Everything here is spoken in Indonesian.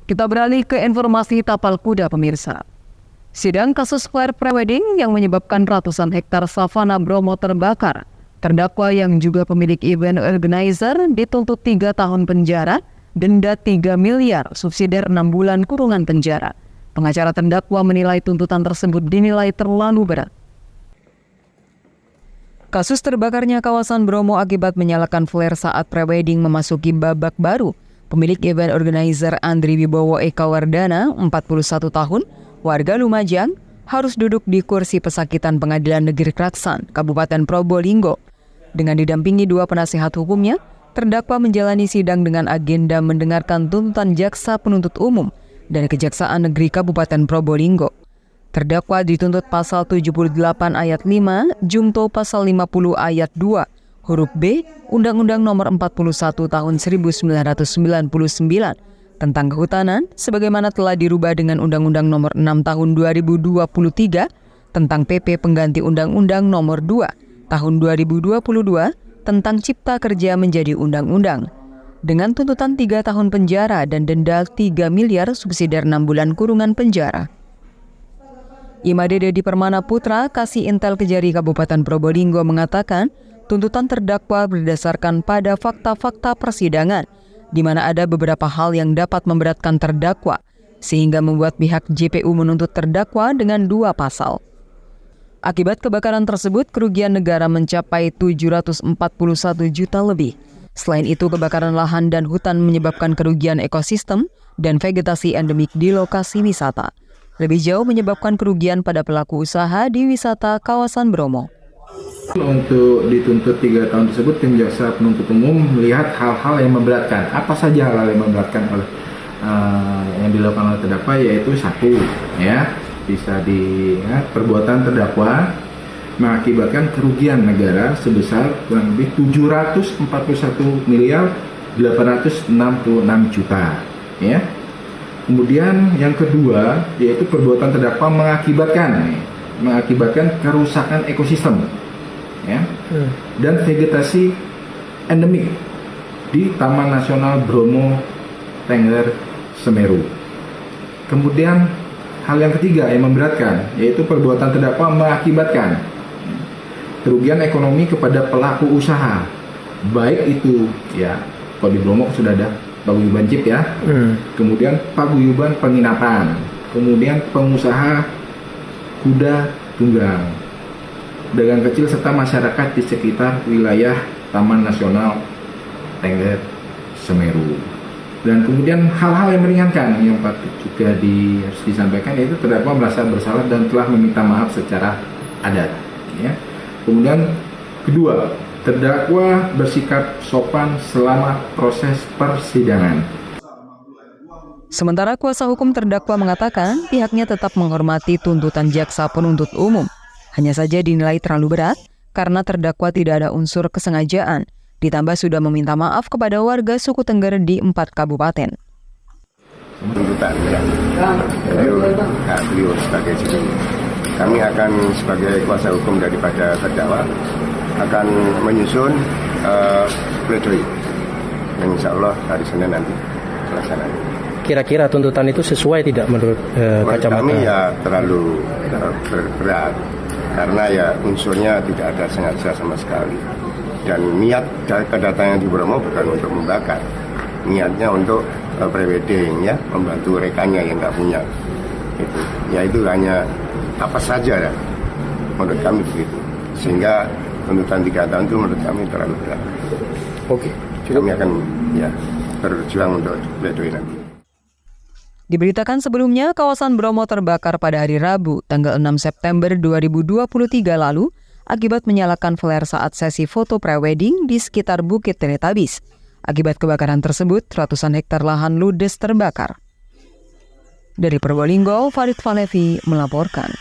Kita beralih ke informasi tapal kuda pemirsa. Sidang kasus flare prewedding yang menyebabkan ratusan hektar savana Bromo terbakar. Terdakwa yang juga pemilik event organizer dituntut 3 tahun penjara, denda 3 miliar, subsidiar 6 bulan kurungan penjara. Pengacara terdakwa menilai tuntutan tersebut dinilai terlalu berat. Kasus terbakarnya kawasan Bromo akibat menyalakan flare saat prewedding memasuki babak baru. Pemilik event organizer Andri Wibowo Eka Wardana, 41 tahun, warga Lumajang, harus duduk di kursi pesakitan Pengadilan Negeri Kraksan, Kabupaten Probolinggo. Dengan didampingi 2 penasihat hukumnya, terdakwa menjalani sidang dengan agenda mendengarkan tuntutan jaksa penuntut umum dan Kejaksaan Negeri Kabupaten Probolinggo. Terdakwa dituntut pasal 78 ayat 5, Jungto pasal 50 ayat 2, huruf B, Undang-Undang Nomor 41 Tahun 1999 tentang kehutanan, sebagaimana telah dirubah dengan Undang-Undang Nomor 6 Tahun 2023 tentang PP Pengganti Undang-Undang Nomor 2 Tahun 2022 tentang Cipta Kerja menjadi undang-undang. Dengan tuntutan 3 tahun penjara dan denda 3 miliar subsidiar 6 bulan kurungan penjara. Imade Dedi Permana Putra, Kasih Intel Kejari Kabupaten Probolinggo mengatakan, tuntutan terdakwa berdasarkan pada fakta-fakta persidangan, di mana ada beberapa hal yang dapat memberatkan terdakwa, sehingga membuat pihak JPU menuntut terdakwa dengan 2 pasal. Akibat kebakaran tersebut, kerugian negara mencapai 741 juta lebih. Selain itu, kebakaran lahan dan hutan menyebabkan kerugian ekosistem dan vegetasi endemik di lokasi wisata. Lebih jauh menyebabkan kerugian pada pelaku usaha di wisata kawasan Bromo. Untuk dituntut 3 tahun tersebut, tim jaksa penuntut umum melihat hal-hal yang memberatkan. Apa saja hal-hal yang memberatkan oleh yang dilakukan oleh terdakwa, yaitu 1, bisa perbuatan terdakwa mengakibatkan kerugian negara sebesar kurang lebih 741 miliar 866 juta. Kemudian yang kedua, yaitu perbuatan terdakwa mengakibatkan kerusakan ekosistem dan vegetasi endemik di Taman Nasional Bromo Tengger Semeru. Kemudian hal yang ketiga yang memberatkan, yaitu perbuatan terdakwa mengakibatkan kerugian ekonomi kepada pelaku usaha, baik itu kalau di Bromo sudah ada paguyuban chip kemudian paguyuban penginapan, kemudian pengusaha kuda tunggang, dagang kecil serta masyarakat di sekitar wilayah Taman Nasional Tengger Semeru. Dan kemudian hal-hal yang meringankan yang patut juga harus disampaikan, yaitu terdakwa merasa bersalah dan telah meminta maaf secara adat. Kemudian kedua, terdakwa bersikap sopan selama proses persidangan. Sementara kuasa hukum terdakwa mengatakan pihaknya tetap menghormati tuntutan jaksa penuntut umum. Hanya saja dinilai terlalu berat karena terdakwa tidak ada unsur kesengajaan. Ditambah sudah meminta maaf kepada warga suku Tengger di 4 kabupaten. Tuntutan beliau sebagai juri. Kami akan sebagai kuasa hukum daripada terdakwa akan menyusun pledoi yang insya Allah hari Senin nanti pelaksanaan. Kira-kira tuntutan itu sesuai tidak menurut kacamata? Kami terlalu berat karena unsurnya tidak ada sengaja sama sekali. Dan niat kedatangan di Bromo bukan untuk membakar, niatnya untuk prewedding, membantu rekannya yang nggak punya. Itu hanya apa saja menurut kami begitu. Sehingga tuntutan 3 tahun itu menurut kami terlalu berat. Oke. Kami akan berjuang untuk pledoi nanti. Diberitakan sebelumnya, kawasan Bromo terbakar pada hari Rabu, tanggal 6 September 2023 lalu, akibat menyalakan flare saat sesi foto prewedding di sekitar Bukit Teletabis. Akibat kebakaran tersebut, ratusan hektar lahan ludes terbakar. Dari Probolinggo, Farid Falevi melaporkan.